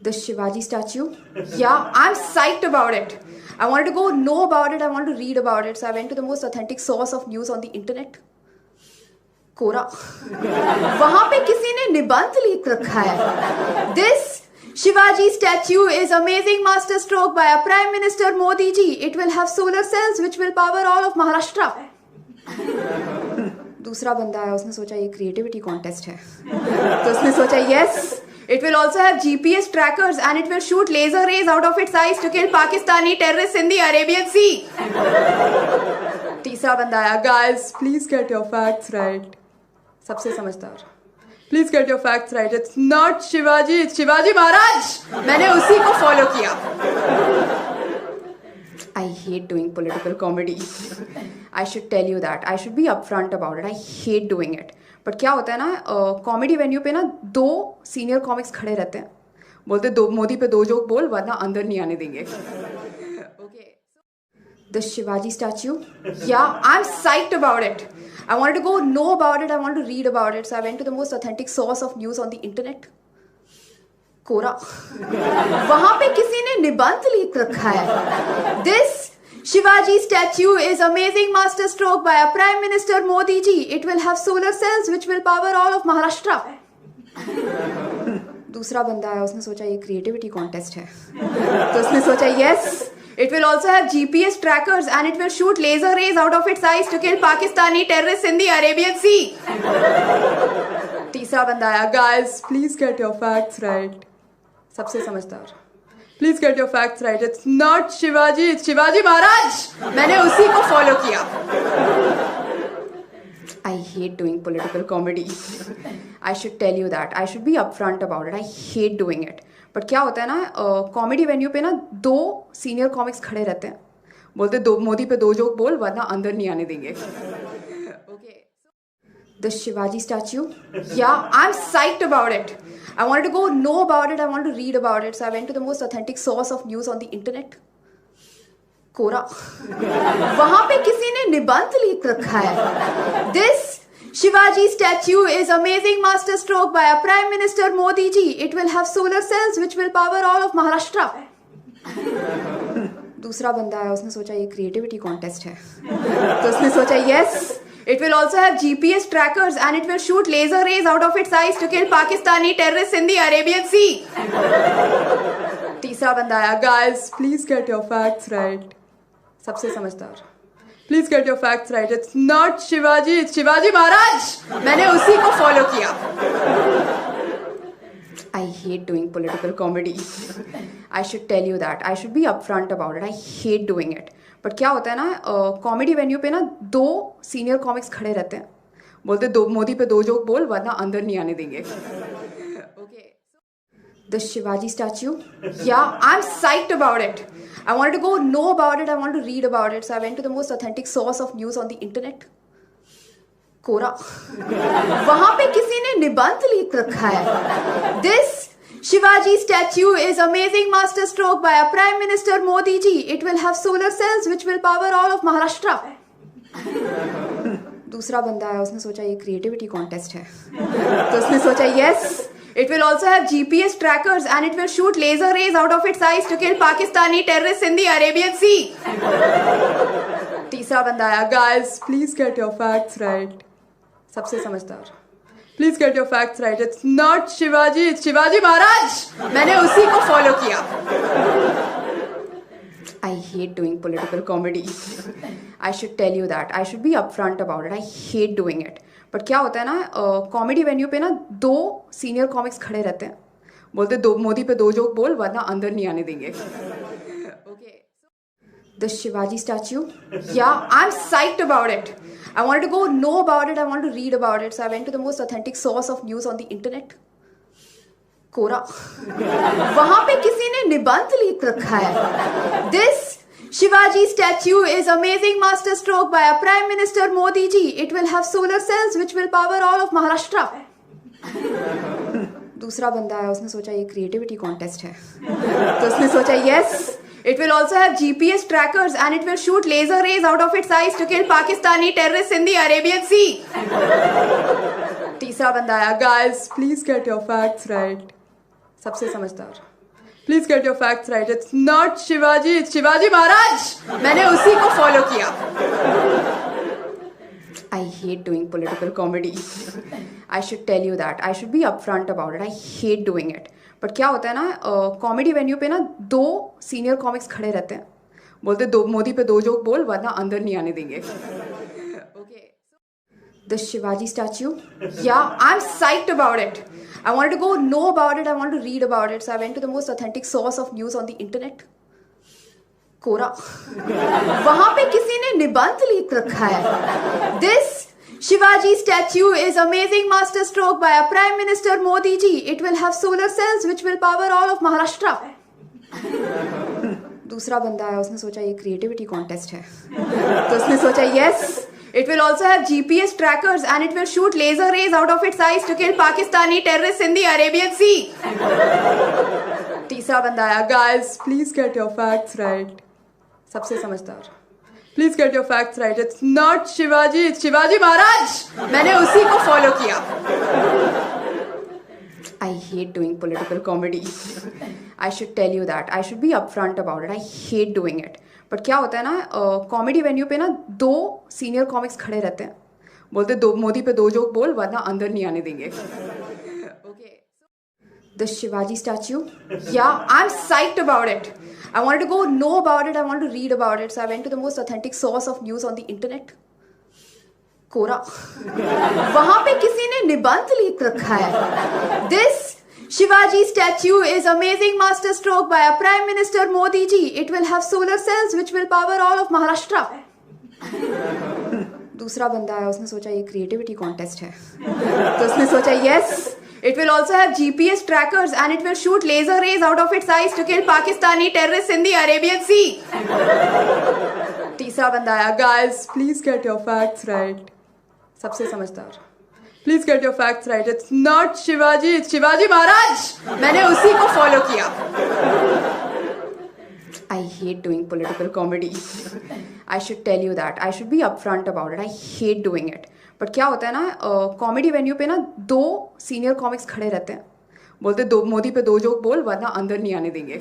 The Shivaji statue? Yeah, I'm psyched about it. I wanted to go know about it, I wanted to read about it, so I went to the most authentic source of news on the internet. कोरा वहां पे किसी ने निबंध लिख रखा है. This Shivaji statue is amazing master stroke by a Prime Minister Modi ji. It will have solar cells which will power all of Maharashtra. दूसरा बंदा है, उसने सोचा ये क्रिएटिविटी कॉन्टेस्ट है, तो उसने सोचा yes, it will also have GPS trackers and it will shoot laser rays out of its eyes to kill Pakistani terrorists in the Arabian Sea. तीसरा बंदा आया, guys please get your facts right. सबसे समझदार, please get your facts right. It's not Shivaji, it's Shivaji Maharaj. मैंने उसी को follow किया. I hate doing political comedy. I should tell you that. I should be upfront about it. I hate doing it. But क्या होता है ना, कॉमेडी वेन्यू पे ना दो सीनियर कॉमिक्स खड़े रहते हैं, बोलते दो मोदी पे दो जोक बोल वरना अंदर नहीं आने देंगे. The Shivaji statue? Yeah, I'm psyched about it. I wanted to go know about it, I wanted to read about it, so I went to the most authentic source of news on the internet. कोरा वहां पे किसी ने निबंध लिख रखा है. This Shivaji statue is amazing master stroke by a Prime Minister Modi ji. It will have solar cells which will power all of Maharashtra. दूसरा बंदा है, उसने सोचा ये क्रिएटिविटी कॉन्टेस्ट है, तो उसने सोचा yes, it will also have GPS trackers and it will shoot laser rays out of its eyes to kill Pakistani terrorists in the Arabian Sea. तीसरा बंदा आया, guys please get your facts right. सबसे समझदार, please get your facts right. It's not Shivaji, it's Shivaji Maharaj. मैंने उसी को follow किया. I hate doing political comedy. I should tell you that. I should be upfront about it. I hate doing it. But क्या होता है ना, कॉमेडी वेन्यू पे ना दो सीनियर कॉमिक्स खड़े रहते हैं, बोलते दो मोदी पे दो जोक बोल वरना अंदर नहीं आने देंगे. The Shivaji statue? Yeah, I'm psyched about it. I wanted to go know about it, I wanted to read about it, so I went to the most authentic source of news on the internet. कोरा वहां पे किसी ने निबंध लिख रखा है. This Shivaji statue is amazing master stroke by a Prime Minister Modi ji. It will have solar cells which will power all of Maharashtra. दूसरा बंदा है, उसने सोचा ये क्रिएटिविटी कॉन्टेस्ट है, तो उसने सोचा yes, it will also have GPS trackers and it will shoot laser rays out of its eyes to kill Pakistani terrorists in the Arabian Sea. तीसरा बंदा आया, guys please get your facts right. सबसे समझदार, please get your facts right. It's not Shivaji, it's Shivaji Maharaj. मैंने उसी को follow किया. I hate doing political comedy. I should tell you that. I should be upfront about it. I hate doing it. But क्या होता है ना, कॉमेडी वेन्यू पे ना दो सीनियर कॉमिक्स खड़े रहते हैं, बोलते दो मोदी पे दो जोक बोल वरना अंदर नहीं आने देंगे. The Shivaji statue? Yeah, I'm psyched about it. I wanted to go know about it, I wanted to read about it, so I went to the most authentic source of news on the internet. कोरा वहां पे किसी ने निबंध लिख रखा है. This Shivaji statue is amazing master stroke by a Prime Minister Modi ji. It will have solar cells which will power all of Maharashtra. दूसरा बंदा है, उसने सोचा ये क्रिएटिविटी कॉन्टेस्ट है, तो उसने सोचा yes, it will also have GPS trackers and it will shoot laser rays out of its eyes to kill Pakistani terrorists in the Arabian Sea. तीसरा बंदा आया, guys please get your facts right. सबसे समझदार, please get your facts right. It's not Shivaji, it's Shivaji Maharaj. मैंने उसी को follow किया. I hate doing political comedy. I should tell you that. I should be upfront about it. I hate doing it. But क्या होता है ना, कॉमेडी वेन्यू पे ना दो सीनियर कॉमिक्स खड़े रहते हैं, बोलते दो मोदी पे दो जोक बोल वरना अंदर नहीं आने देंगे. The Shivaji statue? Yeah, I'm psyched about it. I wanted to go know about it, I wanted to read about it, so I went to the most authentic source of news on the internet. कोरा वहां पे किसी ने निबंध लिख रखा है. This Shivaji statue is amazing master stroke by a Prime Minister Modi ji. It will have solar cells which will power all of Maharashtra. दूसरा बंदा है, उसने सोचा ये क्रिएटिविटी कॉन्टेस्ट है, तो उसने सोचा yes, it will also have GPS trackers and it will shoot laser rays out of its eyes to kill Pakistani terrorists in the Arabian Sea. तीसरा बंदा आया, guys please get your facts right. सबसे समझदार, please get your facts right. It's not Shivaji, it's Shivaji Maharaj. मैंने उसी को follow किया. I hate doing political comedy. I should tell you that. I should be upfront about it. I hate doing it. But क्या होता है ना, कॉमेडी वेन्यू पे ना 2 सीनियर कॉमिक्स खड़े रहते हैं, बोलते दो मोदी पे 2 जोक बोल वरना अंदर नहीं आने देंगे. Okay. The Shivaji statue. Yeah, I'm psyched about it. I wanted to go know about it. I wanted to read about it. So I went to the most authentic source of news on the internet. कोरा. वहां पे किसी ने निबंध लिख रखा है. This Shivaji statue is amazing masterstroke by a Prime Minister Modi ji. It will have solar cells which will power all of Maharashtra. दूसरा बंदा आया, उसने सोचा ये क्रिएटिविटी कॉन्टेस्ट है, तो उसने सोचा yes, it will also have GPS trackers and it will shoot laser rays out of its eyes to kill Pakistani terrorists in the Arabian Sea. तीसरा बंदा आया, guys please get your facts right. सबसे समझदार, please get your facts right. It's not Shivaji, it's Shivaji Maharaj. मैंने उसी को follow किया. I hate doing political comedy. I should tell you that. I should be upfront about it. I hate doing it. But क्या होता है ना, कॉमेडी वेन्यू पे ना 2 सीनियर कॉमिक्स खड़े रहते हैं, बोलते मोदी पे 2 जोक बोल वरना अंदर नहीं आने देंगे. Okay. The Shivaji statue. Yeah, I'm psyched about it. I wanted to go know about it. I wanted to read about it. So I went to the most authentic source of news on the internet. कोरा. वहां पे किसी ने निबंध लिख रखा है. This Shivaji statue is amazing masterstroke by a Prime Minister Modi ji. It will have solar cells which will power all of Maharashtra. दूसरा बंदा आया, उसने सोचा ये क्रिएटिविटी कॉन्टेस्ट है, तो उसने सोचा yes, it will also have GPS trackers and it will shoot laser rays out of its eyes to kill Pakistani terrorists in the Arabian Sea. तीसरा बंदा आया, guys please get your facts right. सबसे समझदार, please get your facts right. It's not Shivaji, it's Shivaji Maharaj. मैंने उसी को follow किया. I hate doing political comedy. I should tell you that. I should be upfront about it. I hate doing it. But क्या होता है ना, कॉमेडी वेन्यू पे ना 2 सीनियर कॉमिक्स खड़े रहते हैं, बोलते मोदी पे 2 जोक बोल वरना अंदर नहीं आने देंगे.